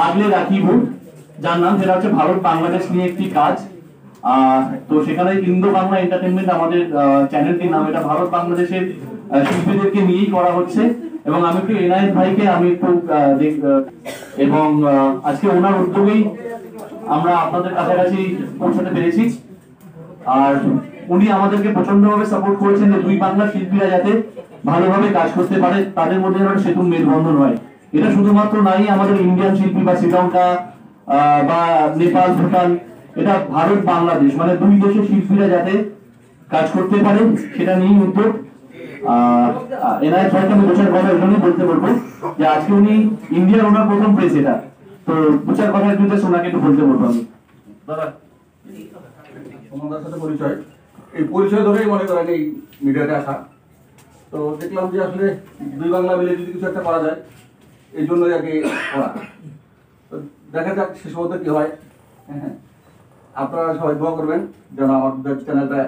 আগলে রাখিব, যার নাম সেটা হচ্ছে ভারত বাংলাদেশ নিয়ে একটি কাজ। তো সেখানে ইন্দো বাংলা এন্টারটেনমেন্ট আমাদের চ্যানেলটির নাম, এটা ভারত বাংলাদেশের শিল্পীদেরকে নিয়েই করা হচ্ছে। এবং আমি একটু এনায়েত ভাইকে আমি একটু এবং আজকে ওনার উদ্যোগেই আমরা আপনাদের কাছাকাছি পৌঁছাতে পেরেছি। আর উনি আমাদেরকে প্রচন্ড ভাবে সাপোর্ট করেছেন যে দুই বাংলার শিল্পীরা যাতে ভালোভাবে কাজ করতে পারে, তাদের মধ্যে যেন সেতু মেলবন্ধন হয়। এটা শুধুমাত্র নাই আমাদের ইন্ডিয়ান শিল্পী বা শ্রীলঙ্কা বা নেপাল, ভুটান, এটা ভারত বাংলাদেশ, মানে দুই দেশের শিল্পীরা যাতে কাজ করতে পারে সেটা নিয়েই উদ্যোগ। এনআইএস ভাইকে আমি বোঝার কথা এজন্যই বলতে বলবো যে আজকে উনি ইন্ডিয়ার ওনার প্রথম প্রেস, এটা তো বোঝার কথা একটু ওনাকে একটু বলতে বলবো আমি। দাদা তোমাদের সাথে পরিচয়, এই পরিচয় ধরেই মনে করেন এই মিডিয়াতে আসা। তো দেখলাম যে আসলে দুই বাংলা মিলে যদি কিছু একটা করা যায়, এই জন্যই আর কি করা। তো দেখা যাক শেষ পর্যন্ত কি হয়। হ্যাঁ, আপনারা সবাই দোয়া করবেন যেন আমাদের চ্যানেলটা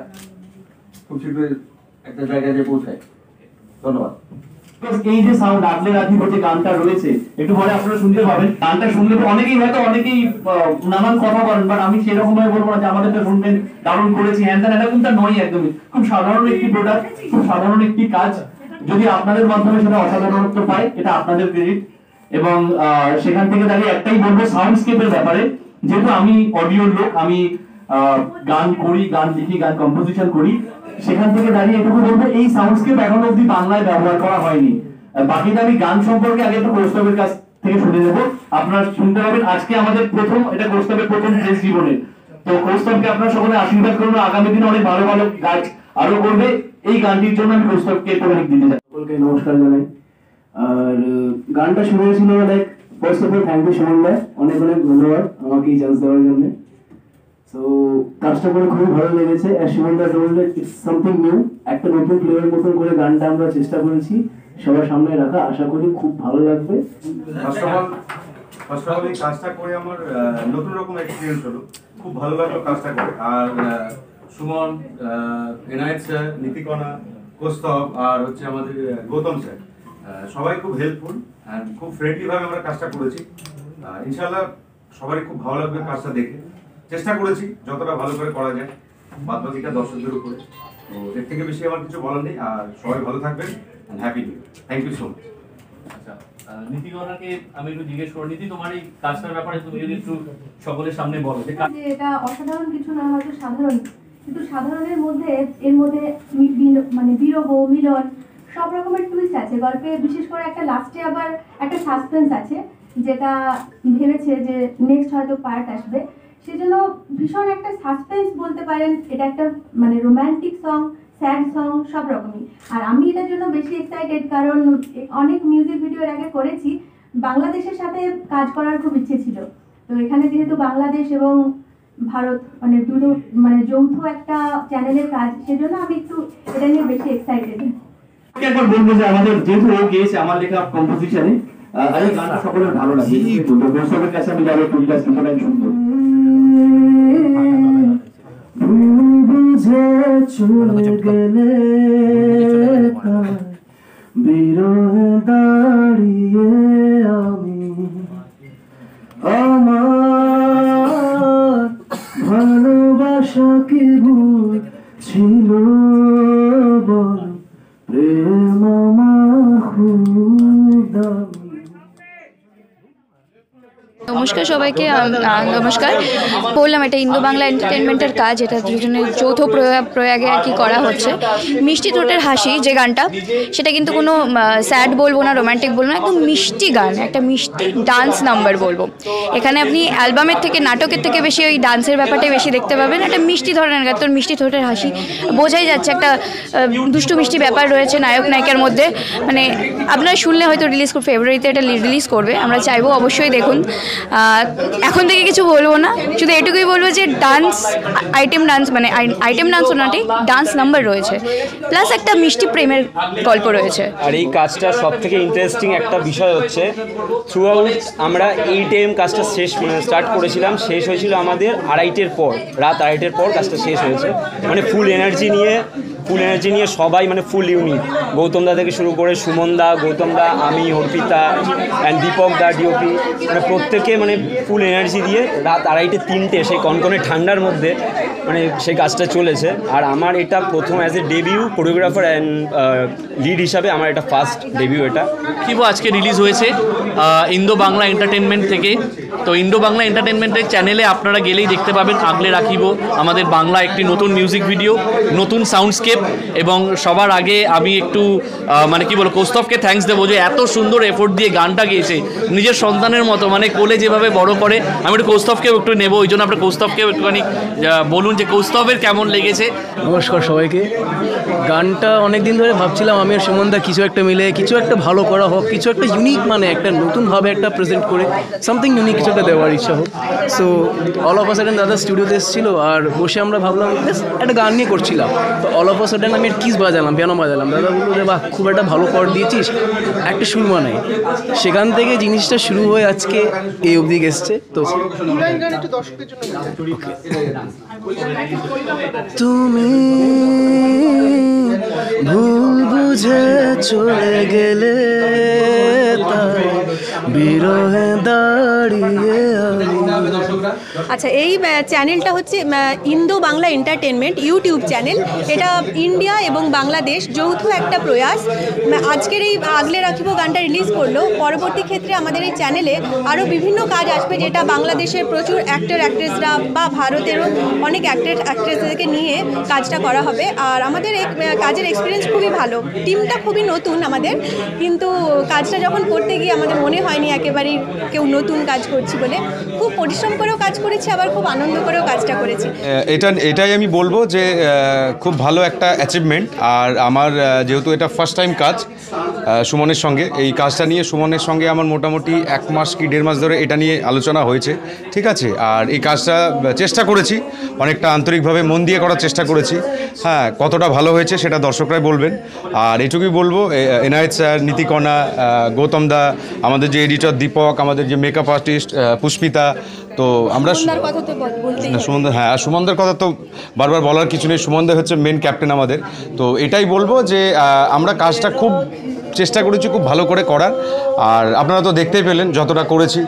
খুব শীঘ্রই একটা জায়গায় গিয়ে পৌঁছায়। ধন্যবাদ। এই যে সাউন্ড আগলে রাখি যে গানটা রয়েছে, একটু পরে আপনারা শুনতে পাবেন। গানটা শুনলে অনেকেই হয়তো নানান কথা বলেন, বাট আমি সেরকম ভাবে বলবো না যে আমাদেরটা শুনবেন দারুণ করেছি হ্যান ত্যান, এটা কিন্তু নয় একদমই। খুব সাধারণ একটি প্রোডাক্ট, খুব সাধারণ একটি কাজ, যদি আপনাদের মাধ্যমে সেটা অসাধারণত্ব পায় এটা আপনাদের ক্রেডিট। এবং সেখান থেকে দাঁড়িয়ে একটাই বলবো সাউন্ডস্কেপের ব্যাপারে, যেহেতু আমি অডিওর লোক, আমি গান করি, গান লিখি, গান কম্পোজিশন করি, সেখান থেকে দাঁড়িয়ে এটুকু বলবো এই সাউন্ডস্কেপ এখনো অব্দি বাংলায় ব্যবহার করা হয়নি। বাকিটা আমি গান সম্পর্কে আগে একটু কৌস্তবের কাছ থেকে শুনে নেবো, আপনারা শুনতে পাবেন। আজকে আমাদের প্রথম, এটা কৌস্তবের প্রথম প্রেস জীবনে, তো কৌস্তবকে আপনারা সকলে আশীর্বাদ করুন, আগামী দিনে অনেক ভালো ভালো কাজ আরো করবে। এই গানটির জন্য আমি কৌস্তবকে একটু দিতে চাই। সকলকে নমস্কার জানাই। আর গানটা শুনেছিল like first of all thank you Suman ভাই, অনেক অনেক ধন্যবাদ আমাকে এই চান্স দেওয়ার জন্য। তো কাজটা করে খুবই ভালো লেগেছে। সুমনদা বললে ইটস সামথিং নিউ, একটা নতুন ফ্লেভার মতন করে গানটা আমরা চেষ্টা করেছি সবার সামনে রাখা, আশা করি খুব ভালো লাগবে। ফার্স্ট অফ অল এই কাজটা করে আমার নতুন রকম এক্সপিরিয়েন্স হলো, খুব ভালো লাগলো কাজটা করে। আর সুমন, এনআইএস স্যার, নীতিকণা, কৌস্তব আর হচ্ছে আমাদের গৌতম স্যার, সবাই খুব হেল্পফুল অ্যান্ড খুব ফ্রেন্ডলি ভাবে আমরা কাজটা করেছি। ইনশাআল্লাহ সবারই খুব ভালো লাগবে কাজটা দেখে। চেষ্টা করেছি যতটা ভালো করে করা যায়, বাদ বাকিটা দর্শকদের উপরে। তো এর থেকে বেশি আমার কিছু বলার নেই। আর সবাই ভালো থাকবেন, happy new year. Thank you so much. আচ্ছা, নীতিগণাকে আমি একটু জিজ্ঞেস করি, নীতি তোমার এই কাজটার ব্যাপারে তুমি যদি একটু সকলের সামনে বলো। যে এটা অসাধারণ কিছু না, হয়তো সাধারণ, কিন্তু সাধারণের মধ্যে এর মধ্যে মানে বিরহ, মিলন, সব রকমের টুইস্ট আছে গল্পে। বিশেষ করে একটা লাস্টে আবার একটা সাসপেন্স আছে, যেটা ভেবেছে যে নেক্সট হয়তো পার্ট আসবে, সেজন্য ভীষণ একটা সাসপেন্স বলতে পারেন। এটা একটা মানে রোম্যান্টিক সং, স্যাড সং, সব রকমই। আর আমি এটার জন্য বেশি এক্সাইটেড, কারণ অনেক মিউজিক ভিডিওর আগে করেছি, বাংলাদেশের সাথে কাজ করার খুব ইচ্ছে ছিল। তো এখানে যেহেতু বাংলাদেশ এবং ভারত মানে দুটো মানে যৌথ একটা চ্যানেলের কাজ, সেজন্য আমি একটু এটা নিয়ে বেশি এক্সাইটেড। একবার বলবো যে আমাদের যেহেতু ও গেছে আমার লেখা কম্পোজিশনে, আরে গানটা সকলের ভালো লাগে, তো দর্শকের কাছে আমি যাবো টুইটার শুনতে শুনবো। বিরহে দাঁড়িয়ে আমি আমার ভালোবাসা কি ভুল ছিল বল, প্রেম আমার খুব দামি। নমস্কার সবাইকে, নমস্কার। বললাম এটা ইন্দো বাংলা এন্টারটেনমেন্টের কাজ, এটা দুজনের যৌথ প্রয়াগে আর কি করা হচ্ছে। মিষ্টি ঠোঁটের হাসি যে গানটা, সেটা কিন্তু কোনো স্যাড বলবো না, রোম্যান্টিক বলবো না, একদম মিষ্টি গান, একটা মিষ্টি ডান্স নাম্বার বলবো। এখানে আপনি অ্যালবামের থেকে, নাটকের থেকে বেশি ওই ডান্সের ব্যাপারটাই বেশি দেখতে পাবেন। একটা মিষ্টি ধরনের গান, তোর মিষ্টি ঠোঁটের হাসি, বোঝাই যাচ্ছে একটা দুষ্টু মিষ্টি ব্যাপার রয়েছে নায়ক নায়িকার মধ্যে। মানে আপনারা শুনলে হয়তো ফেব্রুয়ারিতে এটা রিলিজ করবে, আমরা চাইবো অবশ্যই দেখুন। এখন থেকে কিছু বলবো না, শুধু এটুকুই বলবো যে ডান্স, আইটেম ডান্স, মানে আইটেম ডান্সও না ঠিক, ডান্স নাম্বার রয়েছে, প্লাস একটা মিষ্টি প্রেমের গল্প রয়েছে। আর এই কাজটা সব থেকে ইন্টারেস্টিং একটা বিষয় হচ্ছে, থ্রু আউট আমরা 8 AM কাজটা স্টার্ট করেছিলাম, শেষ হয়েছিল আমাদের 2:30-এর পর, রাত 2:30-এর পর কাজটা শেষ হয়েছে। মানে ফুল এনার্জি নিয়ে ফুল এনার্জি নিয়ে সবাই মানে ফুল ইউনিট, গৌতম দা থেকে শুরু করে সুমন দা, গৌতম দা, আমি, অর্পিতা অ্যান্ড দীপক দা ডিওপি, মানে প্রত্যেকে মানে ফুল এনার্জি দিয়ে রাত 2:30-3টে সেই কনকনে ঠান্ডার মধ্যে মানে সেই কাজটা চলেছে। আর আমার এটা প্রথম as a debut choreographer and lead হিসাবে আমার এটা ফার্স্ট ডেবিউ। এটা রাখিব আজকে রিলিজ হয়েছে ইন্দো বাংলা এন্টারটেনমেন্ট থেকে। তো ইন্দো বাংলা এন্টারটেনমেন্টের চ্যানেলে আপনারা গেলেই দেখতে পাবেন আগলে রাখিব আমাদের বাংলা একটি নতুন মিউজিক ভিডিও, নতুন সাউন্ডস্কেপ। এবং সবার আগে আমি একটু মানে কি বলবো, কৌস্তভকে থ্যাঙ্কস দেবো যে এত সুন্দর এফোর্ট দিয়ে গানটা গেয়েছে নিজের সন্তানের মতো, মানে কোলে যেভাবে বড় করে। আমি একটু কৌস্তভকেও একটু নেবো, ওই জন্য আপনার কৌস্তভকেও একটুখানি বলুন যে কৌস্তভের কেমন লেগেছে। নমস্কার সবাইকে। গানটা অনেক দিন ধরে ভাবছিলাম আমি আর সুমনদা কিছু একটা মিলে কিছু একটা ভালো করা হোক, কিছু একটা ইউনিক, মানে একটা নতুনভাবে একটা প্রেজেন্ট করে সামথিং ইউনিক কিছু একটা দেওয়ার ইচ্ছা হোক। So all of a sudden দাদা স্টুডিওতে এসেছিলো আর বসে আমরা ভাবলাম একটা গান নিয়ে করছিলাম। তো অল অফ আ সাডেন আমি কিস বাজালাম, পিয়ানো বাজালাম, দাদা বললো যে বাহ খুব একটা ভালো কর দিয়েছিস, একটা সুর বানাই। সেখান থেকে জিনিসটা শুরু হয়ে আজকে এই অবধি এসছে। তো তুমি ভুল বুঝে চলে গেলে তাই বিরহে দাঁড়িয়ে আচ্ছা, এই চ্যানেলটা হচ্ছে Indo Bangla entertainment YouTube channel. এটা ইন্ডিয়া এবং বাংলাদেশ যৌথ একটা প্রয়াস। আজকের এই আগলে রাখিব গানটা রিলিজ করলো, পরবর্তী ক্ষেত্রে আমাদের এই চ্যানেলে আরও বিভিন্ন কাজ আসবে, যেটা বাংলাদেশের প্রচুর অ্যাক্টর অ্যাক্ট্রেসরা বা ভারতেরও অনেক অ্যাক্টর অ্যাক্ট্রেসদেরকে নিয়ে কাজটা করা হবে। আর আমাদের এই কাজের এক্সপিরিয়েন্স খুবই ভালো, টিমটা খুবই নতুন আমাদের, কিন্তু কাজটা যখন করতে গিয়ে আমাদের মনে হয়নি একেবারেই কেউ নতুন কাজ করছি বলে। খুব পরিশ্রম করেও কাজ করেছি, আবার খুব আনন্দ করেও কাজটা করেছি। এটাই আমি বলবো যে খুব ভালো একটা অ্যাচিভমেন্ট। আর আমার যেহেতু এটা ফার্স্ট টাইম কাজ সুমনের সঙ্গে, এই কাজটা নিয়ে সুমনের সঙ্গে আমার মোটামুটি 1 মাস কি 1.5 মাস ধরে এটা নিয়ে আলোচনা হয়েছে, ঠিক আছে। আর এই কাজটা চেষ্টা করেছি অনেকটা আন্তরিকভাবে মন দিয়ে করার চেষ্টা করেছি। হ্যাঁ, কতটা ভালো হয়েছে সেটা দর্শকরাই বলবেন। আর এটুকুই বলবো, এনায়েত স্যার, নীতিকণা, গৌতম দা, আমাদের যে এডিটর দীপক, আমাদের যে মেকআপ আর্টিস্ট পুষ্পিতা, তো আমরা সুমনদা, হ্যাঁ সুমনদার কথা তো বারবার বলার কিছু নেই, সুমনদা হচ্ছে মেন ক্যাপ্টেন আমাদের। তো এটাই বলবো যে আমরা কাজটা খুব চেষ্টা করেছি খুব ভালো করে করার। আর আপনারা তো দেখতেই পেলেন যতটা করেছি।